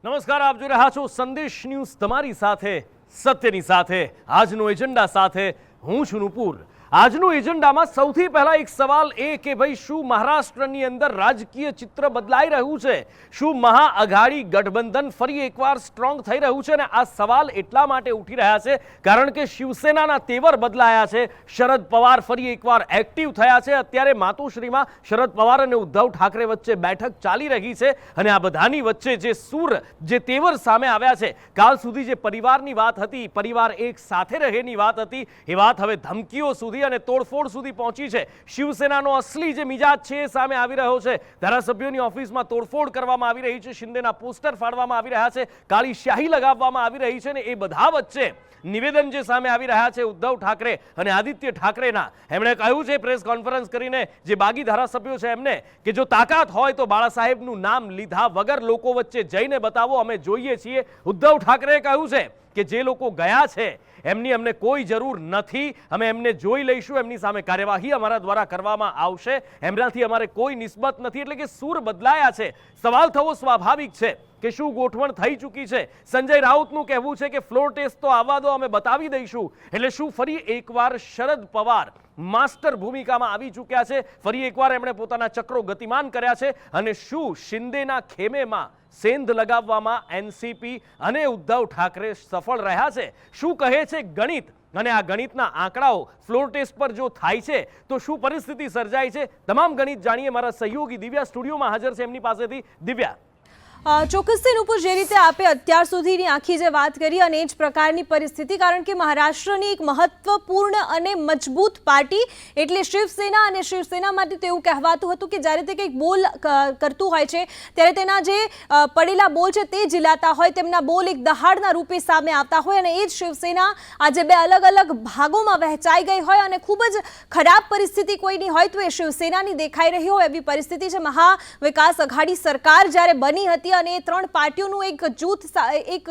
નમસ્કાર, આપ જોઈ રહ્યા છો સંદેશ ન્યૂઝ, તમારી સાથે સત્યની સાથે આજનો એજન્ડા સાથે હું છું નુપુર। આજનો એજન્ડામાં સૌથી પહેલા એક સવાલ એ કે ભાઈ શું મહારાષ્ટ્રની અંદર રાજકીય ચિત્ર બદલાઈ રહ્યું છે? શું મહાઆઘાડી ગઠબંધન ફરી એકવાર સ્ટ્રોંગ થઈ રહ્યું છે? અને આ સવાલ એટલા માટે ઉઠી રહ્યા છે કારણ કે શિવસેનાના તેવર બદલાયા છે। શરદ પવાર ફરી એકવાર એક્ટિવ થયા છે। અત્યારે માતુશ્રીમાં શરદ પવાર અને ઉદ્ધવ ઠાકરે વચ્ચે બેઠક ચાલી રહી છે અને આ બધાની વચ્ચે જે સૂર, જે તેવર સામે આવ્યા છે, કાલ સુધી જે પરિવારની વાત હતી, પરિવાર એક સાથે રહેની વાત હતી, એ વાત હવે ધમકીઓ સુધી અને તોડફોડ સુધી પહોંચી છે। શિવસેનાનો અસલી જે મિજાજ છે એ સામે આવી રહ્યો છે। ધારાસભ્યોની ઓફિસમાં તોડફોડ કરવામાં આવી રહી છે, શિંદેના પોસ્ટર ફાડવામાં આવી રહ્યા છે, કાળી શાહી લગાવવામાં આવી રહી છે। ને એ બધા વચ્ચે નિવેદન જે સામે આવી રહ્યા છે ઉદ્ધવ ઠાકરે અને આદિત્ય ઠાકરેના, એમણે કહ્યું છે પ્રેસ કોન્ફરન્સ કરીને, જે બાગી ધારાસભ્યો છે એમને, કે જો તાકાત હોય તો બાળા સાહેબનું નામ લીધા વગર લોકો વચ્ચે જઈને બતાવો, અમે જોઈએ છીએ। ઉદ્ધવ ઠાકરેએ કહ્યું છે કે જે લોકો ગયા છે એમની અમને કોઈ જરૂર નથી, અમે એમને જોઈ લઈશું, એમની સામે કાર્યવાહી અમારા દ્વારા કરવામાં આવશે, એમનાથી અમારે કોઈ નિસ્બત નથી। એટલે કે સૂર બદલાયા છે। સવાલ થવો સ્વાભાવિક છે કે શું ગોઠવણ થઈ ચૂકી છે? સંજય રાઉતનું કહેવું છે કે ફ્લોર ટેસ્ટ તો આવવા દો, અમે બતાવી દઈશું। એટલે શું ફરી એકવાર શરદ પવાર માસ્ટર ભૂમિકામાં આવી ચૂક્યા છે? ફરી એકવાર એમણે પોતાના ચક્રો ગતિમાન કર્યા છે? અને શું શિંદેના ખેમેમાં સેંધ લગાવવામાં એનસીપી અને ઉદ્ધવ ઠાકરે સફળ રહ્યા છે? શું કહે છે ગણિત? અને આ ગણિતના આંકડાઓ ફ્લોર ટેસ્ટ પર જો થાય છે તો શું પરિસ્થિતિ સર્જાય છે? તમામ ગણિત જાણીએ। મારા સહયોગી દિવ્યા સ્ટુડિયોમાં હાજર છે, એમની પાસેથી। દિવ્યા, ચોક્કસથી નુપુર, જે રીતે આપે અત્યાર સુધીની આખી જે વાત કરી અને એ જ પ્રકારની પરિસ્થિતિ, કારણ કે મહારાષ્ટ્રની એક મહત્વપૂર્ણ અને મજબૂત પાર્ટી એટલે શિવસેના, અને શિવસેના માટે તો એવું કહેવાતું હતું કે જ્યારે તે કંઈક બોલ કરતું હોય છે ત્યારે તેના જે પડેલા બોલ છે તે ઝીલાતા હોય, તેમના બોલ એક દહાડના રૂપે સામે આવતા હોય, અને એ જ શિવસેના આજે બે અલગ અલગ ભાગોમાં વહેંચાઈ ગઈ હોય અને ખૂબ જ ખરાબ પરિસ્થિતિ કોઈની હોય તો એ શિવસેનાની દેખાઈ રહી હોય એવી પરિસ્થિતિ છે। મહા વિકાસ આઘાડી સરકાર જ્યારે બની હતી અને ત્રણ પાર્ટીઓનું એક જૂથ, એક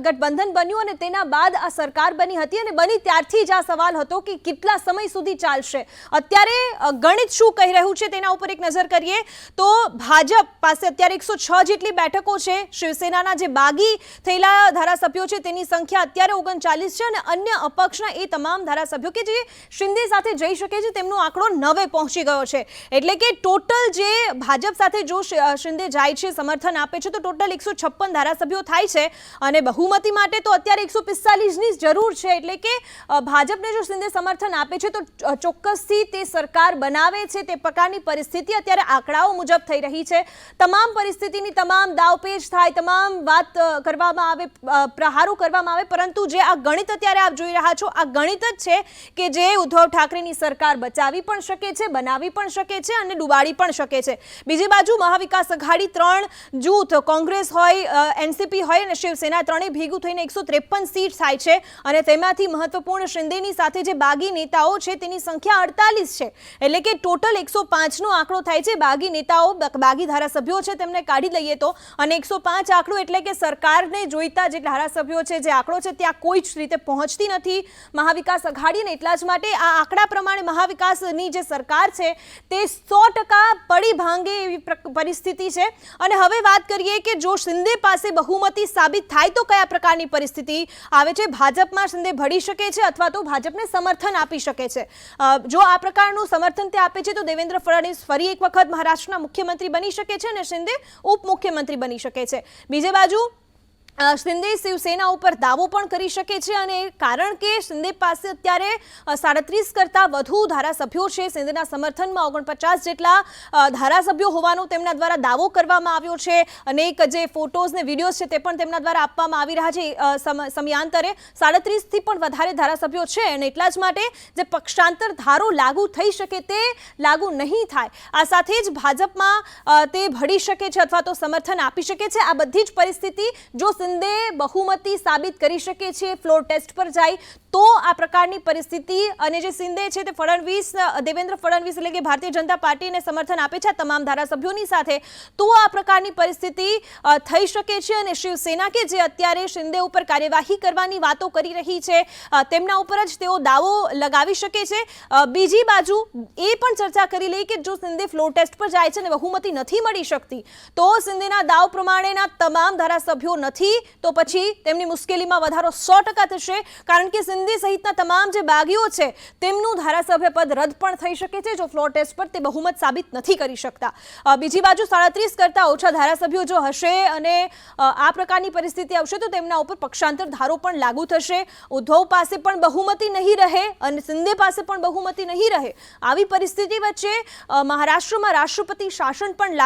ગઠબંધન બન્યું અને તેના બાદ આ સરકાર બની હતી, અને બની ત્યારથી જ આ સવાલ હતો કે કેટલા સમય સુધી ચાલશે। અત્યારે ગણિત શું કહી રહ્યું છે તેના ઉપર એક નજર કરીએ તો ભાજપ પાસે અત્યારે 106 જેટલી બેઠકો છે, શિવસેનાના જે બાગી થયેલા ધારાસભ્યો છે તેની સંખ્યા અત્યારે 39 છે, અને અન્ય અપક્ષના એ તમામ ધારાસભ્યો કે જે શિંદે સાથે જઈ શકે છે તેમનો આંકડો 9 પહોંચી ગયો છે। એટલે કે ટોટલ જે ભાજપ સાથે જો શિંદે જાય છે, સમર્થન આપે છે, તો ટોટલ 156 ધારાસભ્યો થાય છે, અને બહુમતી માટે તો અત્યારે 145ની જરૂર છે। એટલે કે ભાજપને જો શિંદે સમર્થન આપે છે તો ચોક્કસથી તે સરકાર બનાવે છે તે પ્રકારની પરિસ્થિતિ અત્યારે આંકડાઓ મુજબ થઈ રહી છે। તમામ પરિસ્થિતિની તમામ દાવપેચ થાય, તમામ વાત કરવામાં આવે, પ્રહારો કરવામાં આવે, પરંતુ જે આ ગણિત અત્યારે આપ જોઈ રહ્યા છો, આ ગણિત જ છે કે જે ઉદ્ધવ ઠાકરેની સરકાર બચાવી પણ શકે છે, બનાવી પણ શકે છે અને ડૂબાડી પણ શકે છે। બીજી બાજુ મહાવિકાસ આઘાડી ત્રણ જૂથ, કોંગ્રેસ હોય, એનસીપી હોય અને શિવસેના, ત્રણેય ભેગું થઈને 153 સીટ થાય છે, અને તેમાંથી મહત્વપૂર્ણ શિંદેની સાથે જે બાગી નેતાઓ છે તેની સંખ્યા 48 છે। એટલે કે ટોટલ 105નો આંકડો થાય છે। બાગી નેતાઓ, બાગી ધારાસભ્યો છે તેમને કાઢી લઈએ તો, અને 105 આંકડો એટલે કે સરકારને જોઈતા જે ધારાસભ્યો છે, જે આંકડો છે ત્યાં કોઈ જ રીતે પહોંચતી નથી મહાવિકાસ આઘાડી, અને એટલા જ માટે આ આંકડા પ્રમાણે મહાવિકાસની જે સરકાર છે તે 100% પડી ભાંગે એવી પરિસ્થિતિ છે। અને હવે વાત કરીએ કે જો શિંદે પાસે બહુમતી સાબિત થાય તો કયા પ્રકારની પરિસ્થિતિ આવે છે? ભાજપમાં શિંદે ભળી શકે છે અથવા તો ભાજપને સમર્થન આપી શકે છે। જો આ પ્રકારનું સમર્થન તે આપે છે તો દેવેન્દ્ર ફડણવીસ ફરી એક વખત મહારાષ્ટ્રના મુખ્યમંત્રી બની શકે છે અને શિંદે ઉપમુખ્યમંત્રી બની શકે છે। બીજી બાજુ શિંદે શિવસેના ઉપર દાવો પણ કરી શકે છે, અને કારણ કે શિંદે પાસે અત્યારે 37 કરતાં વધુ ધારાસભ્યો છે, શિંદેના સમર્થનમાં 49 જેટલા ધારાસભ્યો હોવાનો તેમના દ્વારા દાવો કરવામાં આવ્યો છે। અનેક જે ફોટોઝ ને વિડીયોઝ છે તે પણ તેમના દ્વારા આપવામાં આવી રહ્યા છે। સમયાંતરે 37થી પણ વધારે ધારાસભ્યો છે, અને એટલા જ માટે જે પક્ષાંતર ધારો લાગુ થઈ શકે તે લાગુ નહીં થાય। આ સાથે જ ભાજપમાં તે ભળી શકે છે અથવા તો સમર્થન આપી શકે છે। આ બધી જ પરિસ્થિતિ જો શિંદે બહુમતી સાબિત કરી શકે છે ફ્લોર ટેસ્ટ પર જાય તો આ પ્રકારની પરિસ્થિતિ, અને જે શિંદે છે તે દેવેન્દ્ર ફડણવીસ એટલે કે ભારતીય જનતા પાર્ટીને સમર્થન આપે છે તમામ ધારાસભ્યોની સાથે, તો આ પ્રકારની પરિસ્થિતિ થઈ શકે છે અને શિવસેના કે જે અત્યારે શિંદે ઉપર કાર્યવાહી કરવાની વાતો કરી રહી છે તેમના ઉપર જ તેઓ દાવો લગાવી શકે છે. બીજી બાજુ એ પણ ચર્ચા કરી લઈ કે જો શિંદે ફ્લોર ટેસ્ટ પર જાય છે અને બહુમતી નથી મળી શકતી તો શિંદેના દાવ પ્રમાણેના તમામ ધારાસભ્યો નથી તો પછી તેમની મુશ્કેલીમાં વધારો 100% થશે, કારણ કે શિંદે સહિતના તમામ જે બાગીઓ છે તેમનું ધારાસભ્ય પદ રદ પણ થઈ શકે છે જો ફ્લોર ટેસ્ટ પર તે બહુમત સાબિત નથી કરી શકતા. બીજી બાજુ 37 કરતા ઓછા ધારાસભ્યો જો હશે અને આ પ્રકારની પરિસ્થિતિ આવશે તો તેમના ઉપર પક્ષાંતર ધારો પણ લાગુ થશે. ઉદ્ધવ પાસે પણ બહુમતી નહીં રહે અને શિંદે પાસે પણ બહુમતી નહીં રહે. આવી પરિસ્થિતિ વચ્ચે મહારાષ્ટ્રમાં રાષ્ટ્રપતિ શાસન પણ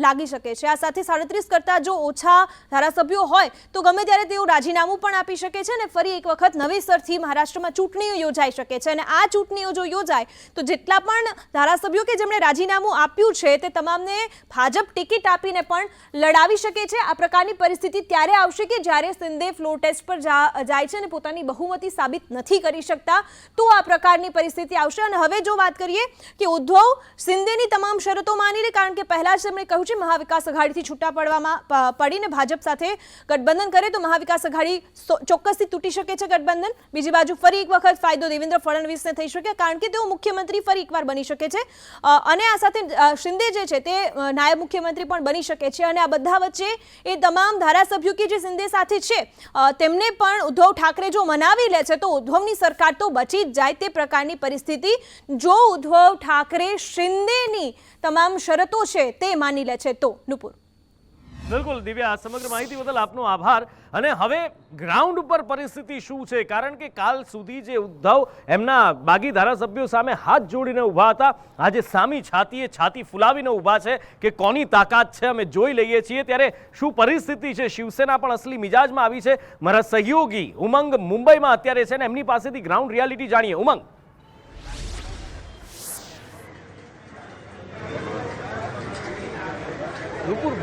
લાગી શકે છે. આ સાથે 37 કરતા જો ઓછા ધારાસભ્યો હોય તો ગમે ત્યારે તેઓ રાજીનામું પણ આપી શકે છે અને ફરી એક વખત નવેસરથી મહારાષ્ટ્રમાં ચૂંટણીઓ યોજાઈ શકે છે. અને આ ચૂંટણીઓ જો યોજાય તો જેટલા પણ ધારાસભ્યો કે જેમણે રાજીનામું આપ્યું છે તે તમામને ભાજપ ટિકિટ આપીને પણ લડાવી શકે છે. આ પ્રકારની પરિસ્થિતિ ત્યારે આવશે કે જ્યારે શિંદે ફ્લોર ટેસ્ટ પર જાય છે અને પોતાની બહુમતી સાબિત નથી કરી શકતા તો આ પ્રકારની પરિસ્થિતિ આવશે. અને હવે જો વાત કરીએ કે ઉદ્ધવ શિંદેની તમામ શરતો માની લે, કારણ કે પહેલા જ તેમણે કહ્યું છે મહાવિકાસ અઘાડીથી છૂટા પડીને ભાજપ સાથે ગઠબંધન કરે તો મહાવિકાસ અઘાડી ચોક્કસથી તૂટી શકે છે ગઠબંધન. બીજી બાજુ ફરી એક વખત ફાયદો દેવેન્દ્ર ફડણવીસને થઈ શકે કારણ કે તેઓ મુખ્યમંત્રી ફરી એકવાર બની શકે છે અને આ સાથે શિંદે જે છે તે નાયબ મુખ્યમંત્રી પણ બની શકે છે. અને આ બધા વચ્ચે એ તમામ ધારાસભ્યો કે જે શિંદે સાથે છે તેમને પણ ઉદ્ધવ ઠાકરે જો મનાવી લે છે તો ઉદ્ધવની સરકાર તો બચી જ જાય તે પ્રકારની પરિસ્થિતિ જો ઉદ્ધવ ઠાકરે શિંદેની તમામ શરતો છે તે માની લે છે તો. નુપુર. બિલકુલ દિવ્યા, સમગ્ર માહિતી બદલ આપનો આભાર. અને હવે ગ્રાઉન્ડ ઉપર પરિસ્થિતિ શું છે, કારણ કે કાલ સુધી જે ઉદ્ધવ એમના બાગી ધારાસભ્યો સામે હાથ જોડીને ઊભા હતા, આજે સામી છાતી ફૂલાવીને ઊભા છે કે કોની તાકાત છે અમે જોઈ લઈએ છીએ. ત્યારે શું પરિસ્થિતિ છે, શિવસેના પણ અસલી મિજાજમાં આવી છે. મારા સહયોગી ઉમંગ મુંબઈમાં અત્યારે છે ને એમની પાસેથી ગ્રાઉન્ડ રિયાલિટી જાણીએ. ઉમંગ.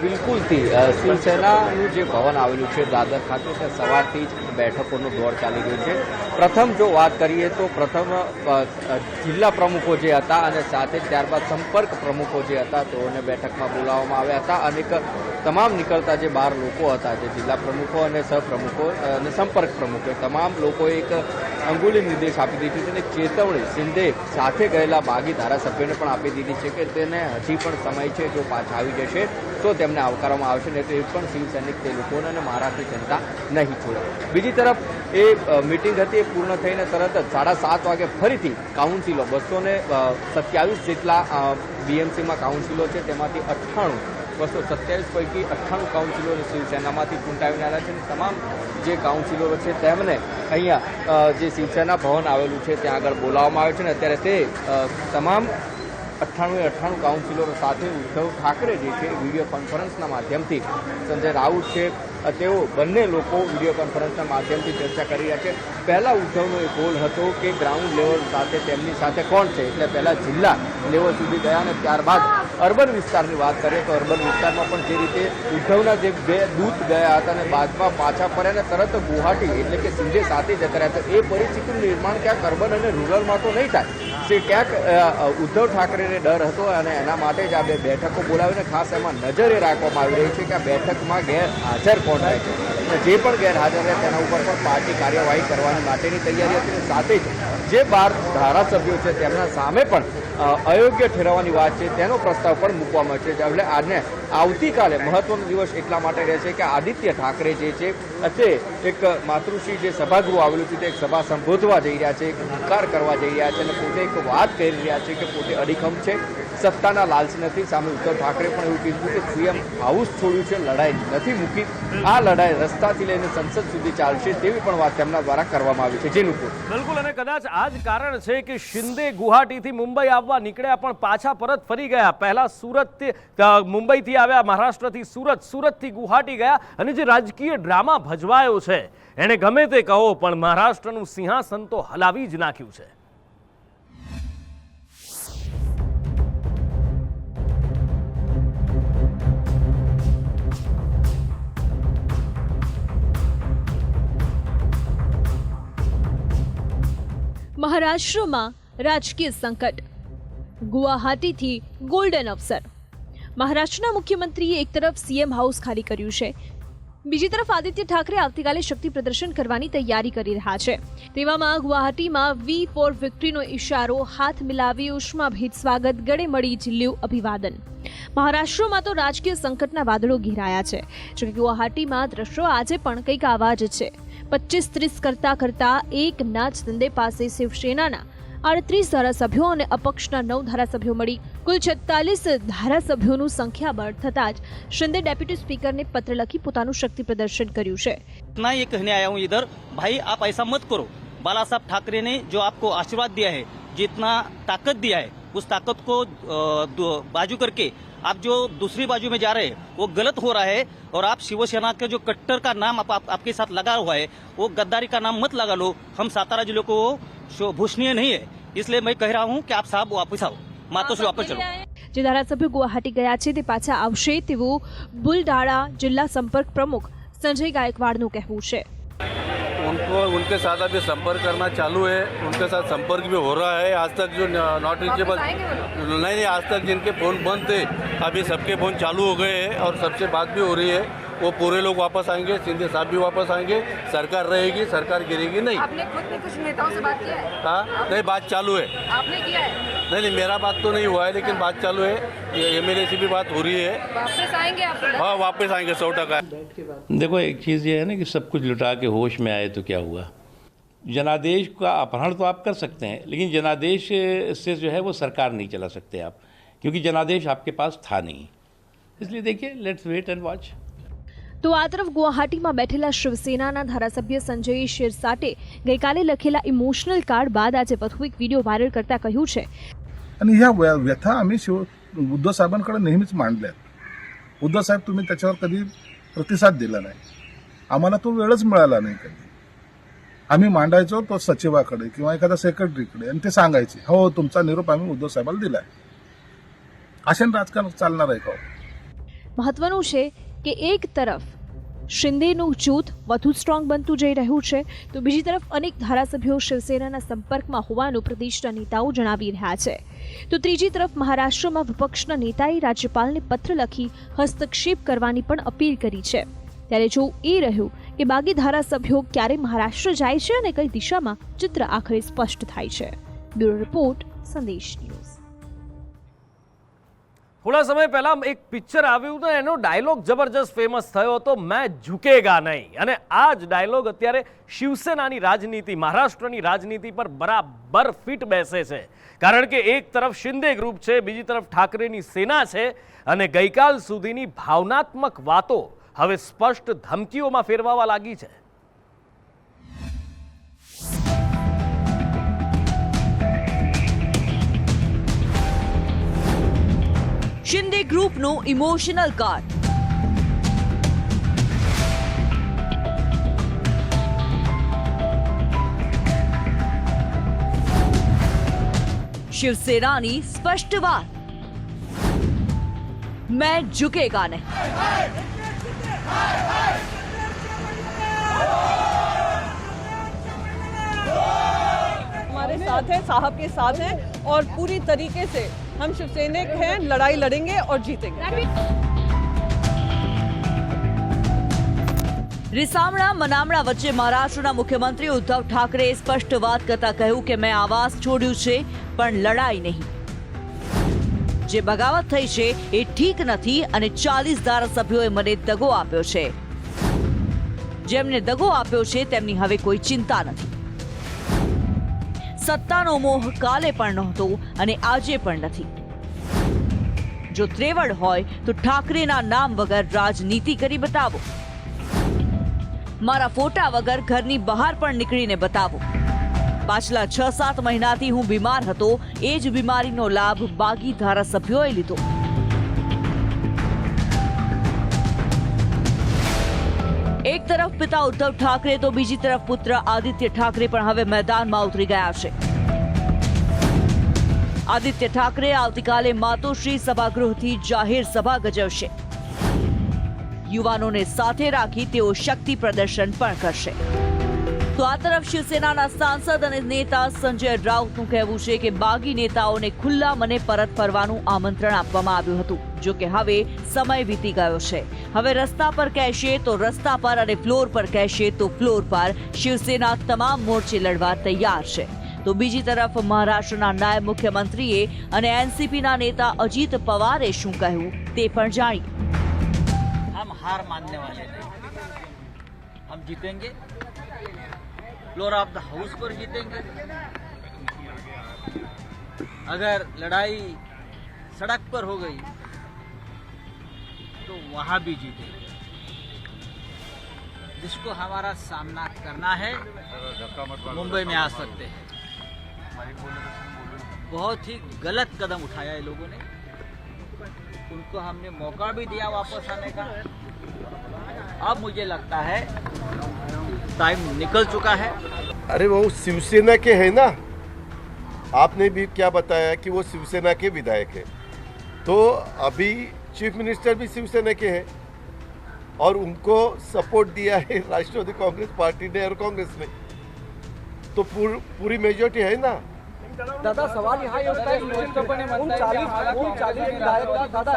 બિલકુલથી શિવસેનાનું જે ભવન આવેલું છે દાદર ખાતે તે સવારથી જ બેઠકોનો દોર ચાલી રહ્યો છે. પ્રથમ જો વાત કરીએ તો પ્રથમ જિલ્લા પ્રમુખો જે હતા અને સાથે ત્યારબાદ સંપર્ક પ્રમુખો જે હતા તેઓને બેઠકમાં બોલાવવામાં આવ્યા હતા. અને તમામ નીકળતા જે 12 લોકો હતા, જે જિલ્લા પ્રમુખો અને સહપ્રમુખો અને સંપર્ક પ્રમુખો, તમામ લોકોએ એક અંગુલી નિર્દેશ આપી દીધી છે અને ચેતવણી શિંદે સાથે ગયેલા બાગી ધારાસભ્યોને પણ આપી દીધી છે કે તેને હજી પણ સમય છે, જો પાછા આવી જશે તો તેમને આવકારવામાં આવશે, નહીં તો એ પણ શિવસૈનિક તે લોકોને અને મહારાષ્ટ્રની જનતા નહીં છોડે. બીજી તરફ એ મિટિંગ હતી એ પૂર્ણ થઈને તરત જ 7:30 વાગે ફરીથી કાઉન્સિલો 227 જેટલા બીએમસીમાં કાઉન્સિલો છે, તેમાંથી 227 પૈકી 98 કાઉન્સિલો શિવસેનામાંથી ચૂંટાવીને આવ્યા છે. તમામ જે કાઉન્સિલો છે તેમને અહીંયા જે શિવસેના ભવન આવેલું છે ત્યાં આગળ બોલાવવામાં આવે છે. ને અત્યારે તે તમામ 98 કાઉન્સિલરો સાથે ઉદ્ધવ ઠાકરે જે છે વિડીયો કોન્ફરન્સના માધ્યમથી, સંજય રાઉત છે તેઓ બંને લોકો વિડીયો કોન્ફરન્સના માધ્યમથી ચર્ચા કરી રહ્યા છે. પહેલા ઉદ્ધવનો એક ગોલ હતો કે ગ્રાઉન્ડ લેવલ સાથે તેમની સાથે કોણ છે, એટલે પહેલા જિલ્લા લેવલ સુધી ગયા અને ત્યારબાદ અર્બન વિસ્તારની વાત કરીએ તો અર્બન વિસ્તારમાં પણ જે રીતે ઉદ્ધવના જે 2 દૂત ગયા હતા અને બાદમાં પાછા ફર્યા અને તરત ગુવાહાટી એટલે કે શિંદે સાથે જતા રહ્યા, તો એ પરિસ્થિતિનું નિર્માણ ક્યાંક અર્બન અને રૂરલમાં તો નહીં થાય. તે ક્યાંક ઉદ્ધવ ઠાકરેને ડર હતો અને એના માટે જ આ 2 બેઠકો બોલાવીને ખાસ એમાં નજર એ રાખવામાં આવી રહી છે કે આ બેઠકમાં ગેરહાજર કોણ રહે છે અને જે પણ ગેરહાજર રહે તેના ઉપર પણ પાર્ટી કાર્યવાહી કરવાની માટેની તૈયારી હતી. સાથે જ જે 12 ધારાસભ્યો છે તેમના સામે પણ અયોગ્ય ઠેરવવાની વાત છે તેનો પ્રસ્તાવ પણ મૂકવામાં છે. એટલે આજને આવતીકાલે મહત્વનો દિવસ એટલા માટે રહેશે કે આદિત્ય ઠાકરે જે છે તે એક માતૃશ્રી જે સભાગૃહ આવેલું છે તે એક સભા સંબોધવા જઈ રહ્યા છે, એક હુંકાર કરવા જઈ રહ્યા છે અને પોતે એક વાત કરી રહ્યા છે કે પોતે અડીખમ છે, સત્તાના લાલચી નથી. સામે ઉદ્ધવ ઠાકરે પણ એવું કીધું કે સીએમ હાઉસ છોડ્યું છે, લડાઈ નથી મૂકી. આ લડાઈ રસ્તાથી લઈને સંસદ સુધી ચાલશે તેવી પણ વાત તેમના દ્વારા કરવામાં આવી છે. જીનુપુર. બિલકુલ, અને કદાચ આ જ કારણ છે કે શિંદે ગુવાહાટીથી મુંબઈ આવવા નીકળ્યા પણ પાછા પરત ફરી ગયા. પહેલા સુરતથી મુંબઈથી આવ્યા, મહારાષ્ટ્રથી સુરતથી ગુવાહાટી ગયા અને જે રાજકીય ડ્રામા ભજવાયો છે એને ગમે તે કહો પણ મહારાષ્ટ્રનું સિંહાસન તો હલાવી જ નાખ્યું છે. મહારાષ્ટ્રમાં રાજકીય સંકટ, ગુવાહાટીથી ગોલ્ડન અવસર. મહારાષ્ટ્રના મુખ્યમંત્રીએ એક તરફ સીએમ હાઉસ ખાલી કર્યું છે, બીજી તરફ આદિત્ય ઠાકરે આવતીકાલે શક્તિ પ્રદર્શન કરવાની તૈયારી કરી રહ્યા છે. તેવામાં ગુવાહાટીમાં વી ફોર વિક્ટરીનો ઇશારો, હાથ મિલાવી ઉષ્માભેર સ્વાગત, ગળે મળી ઝીલ્યું અભિવાદન. મહારાષ્ટ્રમાં તો રાજકીય સંકટના વાદળો ઘેરાયા છે. જોકે ગુવાહાટીમાં દ્રશ્યો આજે પણ કંઈક આવા જ છે. 25-30 કરતા એકના જ દંડે પાસે શિવસેનાના 38 ધારાસભ્યો અને અપક્ષના 9 ધારાસભ્યો મળી કુલ 46 ધારાસભ્યોનું સંખ્યાબળ થતાં જ શિંદે ડેપ્યુટી સ્પીકરને પત્ર લખી પોતાનું શક્તિ પ્રદર્શન કર્યું છે. इतना ये कहने आया हूँ इधर, भाई आप ऐसा मत करो. बाला साहब ठाकरे ने जो आपको आशीर्वाद दिया है, जितना ताकत दिया है, उस ताकत को बाजू करके आप जो दूसरी बाजू में जा रहे हैं वो गलत हो रहा है. और आप शिवसेना के जो कट्टर का नाम आपके साथ लगा हुआ है, वो गद्दारी का नाम मत लगा लो. हम सातारा जिले को भूषणीय नहीं है, इसलिए मैं कह रहा हूँ कि आप साहब वापस आओ, मातों से वापस चलो. જે ધારાસભ્યો ગુવાહાટી ગયા છે તે પાછા આવશે તેવું બુલડાણા જિલ્લા સંપર્ક પ્રમુખ સંજય ગાયકવાડનું કહેવું છે. उनको उनके साथ अभी संपर्क करना चालू है, उनके साथ संपर्क भी हो रहा है. आज तक जो नॉट रीचेबल नहीं, आज तक जिनके फ़ोन बंद थे अभी सबके फ़ोन चालू हो गए हैं और सबसे बात भी हो रही है. वो पूरे लोग वापस आएंगे, शिंदे साहब भी वापस आएंगे, सरकार रहेगी, सरकार गिरेगी नहीं. आपने खुद भी कुछ नेताओं से बात किया है? हाँ, नहीं, बात चालू है. आपने किया है? नहीं, मेरा बात तो नहीं हुआ है, लेकिन बात चालू है. एमएलए से भी बात हो रही है. वापस आएंगे आप? हाँ, वापस आएंगे 100%. देखो, एक चीज़ ये है ना कि सब कुछ लुटा के होश में आए तो क्या हुआ. जनादेश का अपहरण तो आप कर सकते हैं, लेकिन जनादेश से जो है वो सरकार नहीं चला सकते आप, क्योंकि जनादेश आपके पास था नहीं. इसलिए देखिए, लेट्स वेट एंड वॉच. તો આ તરફ ગુવાહાટીમાં બેઠેલા શિવસેનાના ધારાસભ્ય સંજય શિરસાટે ગઈકાલે લખેલા ઇમોશનલ કાર્ડ બાદ આજે વધુ એક વિડીયો વાયરલ કરતા કહ્યું છે, आणि ह्या व्यथा आम्ही उद्धव साहेबांकडे नेहमीच मांडल्यात. उद्धव साहेब, तुम्ही त्याच्यावर कधी प्रतिसाद दिला नाही, आम्हाला तो वेळच मिळाला नाही. कधी आम्ही मांडायचो तो सचिवाकडे किंवा एखाद्या सेक्रेटरीकडे आणि ते सांगायचे, हो तुमचा निरोप आम्ही उद्धव साहेबाला दिलाय. अशाने राजकारण चालणार आहे का? મહત્વનું છે કે એક તરફ શિંદેનું જૂથ વધુ સ્ટ્રોંગ બનતું જઈ રહ્યું છે, તો બીજી તરફ અનેક ધારાસભ્યો શિવસેનાના સંપર્કમાં હોવાનું પ્રદેશના નેતાઓ જણાવી રહ્યા છે. તો ત્રીજી તરફ મહારાષ્ટ્રમાં વિપક્ષના નેતાએ રાજ્યપાલને પત્ર લખી હસ્તક્ષેપ કરવાની પણ અપીલ કરી છે. ત્યારે જો એ રહ્યું કે બાકી ધારાસભ્યો ક્યારે મહારાષ્ટ્ર જાય છે અને કઈ દિશામાં, ચિત્ર આખરે સ્પષ્ટ થાય છે. બ્યુરો રિપોર્ટ, સંદેશ ન્યૂઝ. થોડા સમય પહેલા એક પિક્ચર આવ્યું હતું, એનો ડાયલોગ જબરજસ્ત ફેમસ થયો હતો, મેં ઝુકેગા નહીં. અને આ જ ડાયલોગ અત્યારે શિવસેનાની રાજનીતિ, મહારાષ્ટ્રની રાજનીતિ પર બરાબર ફિટ બેસે છે. કારણ કે એક તરફ શિંદે ગ્રુપ છે, બીજી તરફ ઠાકરેની સેના છે, અને ગઈકાલ સુધીની ભાવનાત્મક વાતો હવે સ્પષ્ટ ધમકીઓમાં ફેરવાવા લાગી છે. શિંદે ગ્રુપનું ઇમોશનલ કાર્ડ. શિવસેનાની સ્પષ્ટ વાત, મેં ઝુકેગા નહીં. हमारे साथ हैं, साहब के साथ हैं और पूरी तरीके से हम शिवसैनिक हैं, लड़ाई लड़ेंगे और जीतेंगे. रिसामણા મનામણા વચ્ચે મહારાષ્ટ્રના મુખ્યમંત્રી ઉદ્ધવ ઠાકરેએ સ્પષ્ટ વાત કરતા કહ્યું કે મેં આવાસ છોડ્યું છે પણ લડાઈ નહીં. જે બગાવત થઈ છે એ ઠીક નથી અને 40 ધારાસભ્યોએ મને દગો આપ્યો છે. જેમને દગો આપ્યો છે તેમની હવે કોઈ ચિંતા નથી. સત્તાનો મોહ કાલે પણ નહોતો અને આજે પણ નથી. જો ત્રેવડ હોય તો ઠાકરેના નામ વગર રાજનીતિ કરી બતાવો. મારા ફોટા વગર ઘરની બહાર પણ નીકળીને બતાવો. પાછલા 6-7 મહિનાથી હું બીમાર હતો, એ જ બીમારીનો લાભ બાગી ધારાસભ્યોએ લીધો. એક તરફ પિતા ઉદ્ધવ ઠાકરે તો બીજી તરફ પુત્ર આદિત્ય ઠાકરે પણ હવે મેદાનમાં ઉતરી ગયા છે. આદિત્ય ઠાકરે આવતીકાલે માતોશ્રી સભાગૃહથી જાહેર સભા ગજવશે. યુવાનોને સાથે રાખી તેઓ શક્તિ પ્રદર્શન પણ કરશે. તો આ તરફ શિવસેનાના સાંસદ અને નેતા સંજય રાઉતનું કહેવું છે કે બાગી નેતાઓને ખુલ્લા મને પરત ફરવાનું આમંત્રણ આપવામાં આવ્યું હતું, જો કે હવે સમય વીતી ગયો છે. હવે રસ્તા પર કહેશે તો રસ્તા પર અને ફ્લોર પર કહેશે તો ફ્લોર પર શિવસેના તમામ મોરચે લડવા તૈયાર છે. તો બીજી તરફ મહારાષ્ટ્રના નાયબ મુખ્યમંત્રીએ અને એનસીપીના નેતા અજીત પવારે શું કહ્યું તે પણ જાણીએ. हम हार मानने वाले नहीं, हम जीतेंगे, फ्लोर ऑफ द हाउस पर जीतेंगे. अगर लड़ाई सड़क पर हो गई तो वहां भी जीतेंगे. जिसको हमारा सामना करना है मुंबई में आ सकते हैं. बहुत ही गलत कदम उठाया है लोगों ने, उनको हमने मौका भी दिया वापस आने का. अब मुझे लगता है टाइम निकल चुका है. अरे वो शिवसेना के हैं ना, आपने भी क्या बताया कि वो शिवसेना के विधायक है, तो अभी चीफ मिनिस्टर भी शिवसेना के हैं और उनको सपोर्ट दिया है राष्ट्रवादी कांग्रेस पार्टी ने और कांग्रेस ने, तो पूरी मेजॉरिटी है ना. दादा सवाल यहाँ ये होता है कि उन 40 विधायक दादा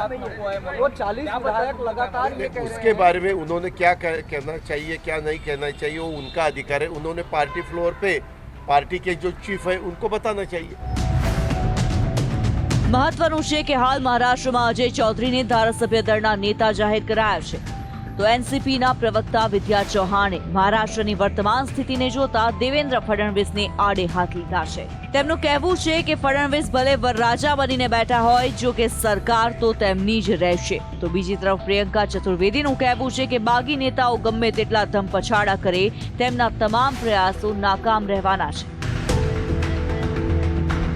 वो 40 विधायक लगातार ये कह रहे हैं. उसके बारे में उन्होंने क्या कहना चाहिए क्या नहीं कहना चाहिए वो उनका अधिकार है. उन्होंने पार्टी फ्लोर पे पार्टी के जो चीफ है उनको बताना चाहिए. મહત્વનું છે કે હાલ મહારાષ્ટ્રમાં અજય ચૌધરીને ધારાસભ્ય દળના નેતા જાહેર કરાયા છે. તો એનસીપીના પ્રવક્તા વિદ્યા ચૌહાણે મહારાષ્ટ્રની વર્તમાન સ્થિતિને જોતા દેવેન્દ્ર ફડણવીસને આડે હાથ લીધા છે. તેમનું કહેવું છે કે ફડણવીસ ભલે વરરાજા બનીને બેઠા હોય, જો કે સરકાર તો તેમની જ રહેશે. તો બીજી તરફ પ્રિયંકા ચતુર્વેદીનું કહેવું છે કે બાગી નેતાઓ ગમે તેટલા ધમપછાડા કરે, તેમના તમામ પ્રયાસો નાકામ રહેવાના છે.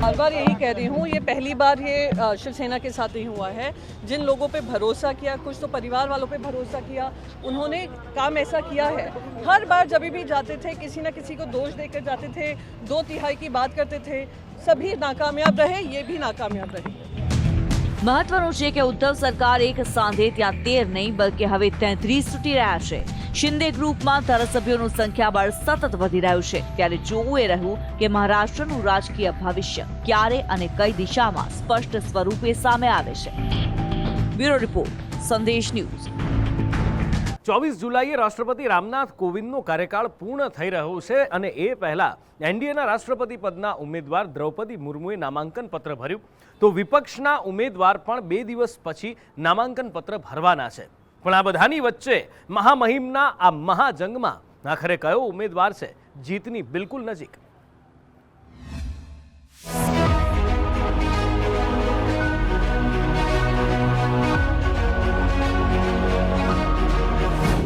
बार बार यही कह रही हूँ, ये पहली बार ये शिवसेना के साथ नहीं हुआ है. जिन लोगों पे भरोसा किया, कुछ तो परिवार वालों पे भरोसा किया, उन्होंने काम ऐसा किया है. हर बार जब भी जाते थे किसी न किसी को दोष देकर जाते थे, 2/3 की बात करते थे, सभी नाकामयाब रहे, ये भी नाकामयाब रहे. મહત્વનું છે કે ઉદ્ધવ સરકાર એક સાંધે ત્યાં 13 નહીં બલ્કે હવે 33 તૂટી રહ્યા છે. શિંદે ગ્રુપમાં ધારાસભ્યોનું સંખ્યાબળ સતત વધી રહ્યું છે. ત્યારે જોવું એ રહ્યું કે મહારાષ્ટ્રનું રાજકીય ભવિષ્ય ક્યારે અને કઈ દિશામાં સ્પષ્ટ સ્વરૂપે સામે આવે છે. બ્યુરો રિપોર્ટ, સંદેશ ન્યૂઝ. 24 જુલાઈએ રાષ્ટ્રપતિ રામનાથ કોવિંદનો કાર્યકાળ પૂર્ણ થઈ રહ્યો છે અને એ પહેલા એનડીએના રાષ્ટ્રપતિ પદના ઉમેદવાર દ્રૌપદી મુર્મુએ નામાંકન પત્ર ભર્યું. તો વિપક્ષના ઉમેદવાર પણ 2 દિવસ પછી નામાંકન પત્ર ભરવાના છે. પણ આ બધાની વચ્ચે મહામહિમના આ મહાજંગમાં આખરે કયો ઉમેદવાર છે જીતની બિલકુલ નજીક?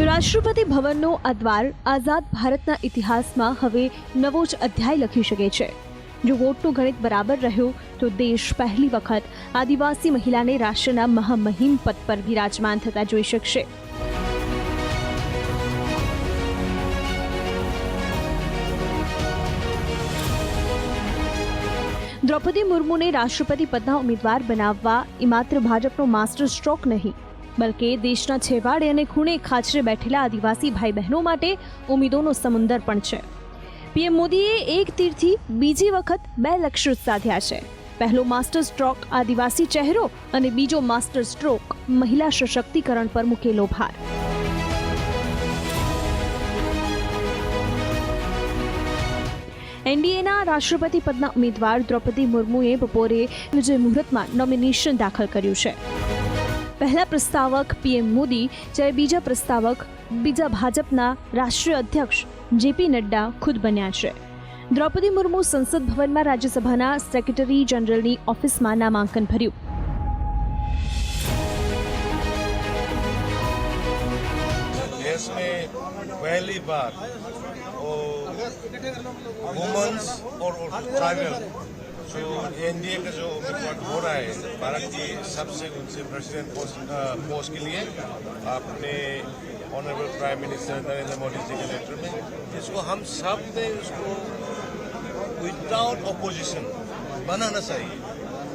રાષ્ટ્રપતિ ભવનનો આ દ્વાર આઝાદ ભારતના ઇતિહાસમાં હવે નવો જ અધ્યાય લખી શકે છે. જો વોટનું ગણિત બરાબર રહ્યું તો દેશ પહેલી વખત આદિવાસી મહિલાને રાષ્ટ્રના મહામહિમ પદ પર વિરાજમાન થતા જોઈ શકશે. દ્રૌપદી મુર્મુને રાષ્ટ્રપતિ પદના ઉમેદવાર બનાવવા એ માત્ર ભાજપનો માસ્ટર સ્ટ્રોક નહીં, બલકે દેશના છેવાડે અને ખૂણે ખાચરે બેઠેલા આદિવાસી ભાઈ બહેનો માટે ઉમેદોનો સમુંદર પણ છે. પીએમ મોદીએ એક તીરથી બીજી વખત 2 લક્ષ્યો સાધ્યા છે. પહેલો માસ્ટર સ્ટ્રોક આદિવાસી ચહેરો અને બીજો માસ્ટર સ્ટ્રોક મહિલા સશક્તિકરણ પર મૂકેલો ભાર. એનડીએના રાષ્ટ્રપતિ પદના ઉમેદવાર દ્રૌપદી મુર્મુએ બપોરે વિજય મુહૂર્તમાં નોમિનેશન દાખલ કર્યું છે. પહેલા પ્રસ્તાવક પીએમ મોદી, જ્યારે બીજા પ્રસ્તાવક બીજા ભાજપના રાષ્ટ્રીય અધ્યક્ષ જેપી નડ્ડા ખુદ બન્યા છે. દ્રૌપદી મુર્મુ સંસદ ભવનમાં રાજ્યસભાના સેક્રેટરી જનરલની ઓફિસમાં નામાંકન ભર્યું. देश में पहली बार वुमेन्स और ट्राइबल जो एनडीए का जो उम्मीदवार हो रहा है भारत की सबसे उनसे प्रेसिडेंट पोस्ट के लिए अपने honourable prime minister Narendra Modi ji के नेतृत्व में, जिसको हम सब ने उसको विदाउट अपोजिशन बनाना चाहिए.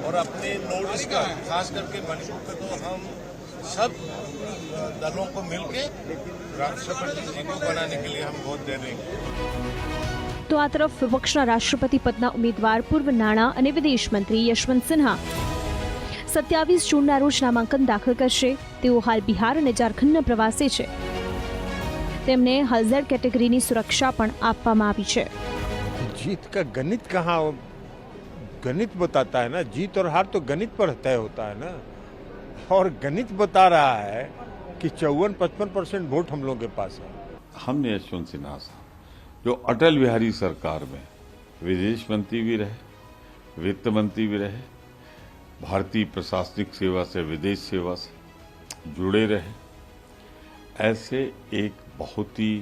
और अपने नॉर्थ ईस्ट का खास करके मणिपुर का तो हम सब दलों को मिलके राष्ट्रपति जी को बनाने के लिए हम वोट दे देंगे। તો આ તરફ વિપક્ષના રાષ્ટ્રપતિ પદના ઉમેદવાર પૂર્વ નાણાં અને વિદેશ મંત્રી યશવંત સિન્હા 27 જૂનના રોજ નામાંકન દાખલ કરશે. તેઓ હાલ બિહાર અને ઝારખંડના પ્રવાસે છે. તેમને હલઝડ કેટેગરીની સુરક્ષા પણ આપવામાં આવી છે. जीत का गणित कहाँ, गणित बताता है ना, जीत और हार तो गणित पर तय होता है ना, और गणित बता रहा है कि 54-55% वोट हम लोगों के पास है। हमने यशवंत सिन्हा साहब जो अटल बिहारी सरकार में विदेश मंत्री भी रहे, वित्त मंत्री भी रहे, भारतीय प्रशासनिक सेवा से विदेश सेवा से जुड़े रहे, ऐसे एक बहुत ही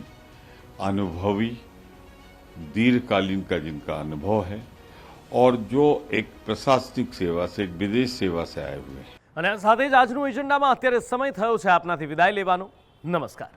अनुभवी दीर्घकालीन का जिनका अनुभव है और जो एक प्रशासनिक सेवा से, एक विदेश सेवा से आए हुए हैं. અને આ સાથે જ આજનું એજન્ડામાં અત્યારે સમય થયો છે આપનાથી વિદાય લેવાનો. નમસ્કાર.